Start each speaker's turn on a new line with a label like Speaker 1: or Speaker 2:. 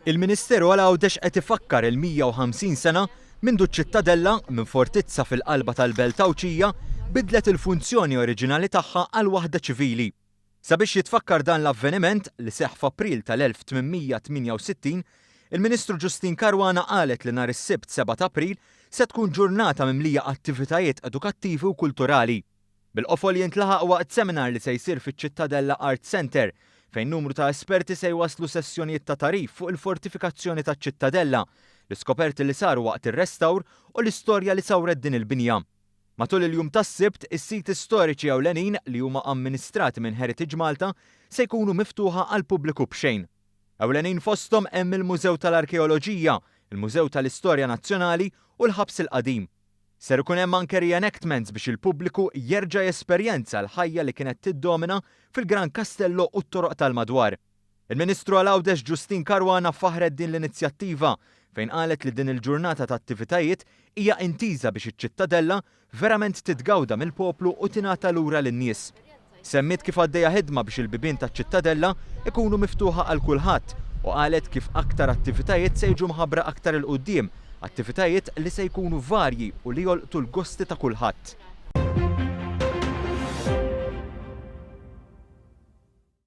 Speaker 1: Il-Ministeru għal Għawdex qed ifakkar il-150 sena mindu ċ-Ċittadella minn fortizza fil-qalba tal-Belt Tawċija bidlet il-funzjoni oriġinali tagħha għal waħda ċivili. Sabiex jitfakkar dan l-avveniment li seħħ f'April tal-1868, il-Ministru Ġustin Karwana qalet li nhar is-Sibt 7 ta' April se tkun ġurnata mimlija attivitajiet edukattivi u kulturali. Bil-qofol jintlaħaq waqt seminar li se jsir fiċ-Ċittadella Art Center fejn numru ta' esperti se jwasslu sessjonijiet ta' tarif fuq il-fortifikazzjoni taċ-Ċittadella, l-iskoperti li saru waqt ir-restawr u l-istorja li sawret din il-binja. Matul il-jum tas-Sibt, is-siti storiċi ewlenin li huma amministrati minn Heritage Malta se jkunu miftuħa għal pubbliku b'xejn. Ewlenin fosthom hemm il-Mużew tal-Arkeoloġija, il-Mużew tal-Istorja Nazzjonali u l-Ħabs il-Qadim. Ser ikun hemm anke reenactments biex il-pubbliku jerġa' jesperjenza l-ħajja li kienet tiddomina fil-Gran Castello u t-toroq tal-madwar. Il-Ministru għal Għawdex Ġustin Karwana faħret din l-inizjattiva fejn qalet li din il-ġurnata ta' attivitajiet hija intiża biex iċ-Ċittadella verament titgawda mill-poplu u tingħata lura lin-nies. Semmit kif għaddejja ħidma biex il-bibien taċ-Ċittadella ikunu miftuħa għal kulħadd u qalet kif aktar attivitajiet se jiġu mħabbra aktar il-qudiem, attivitajiet li se jkunu varji u li jolqtu l-gosti ta' kulħadd.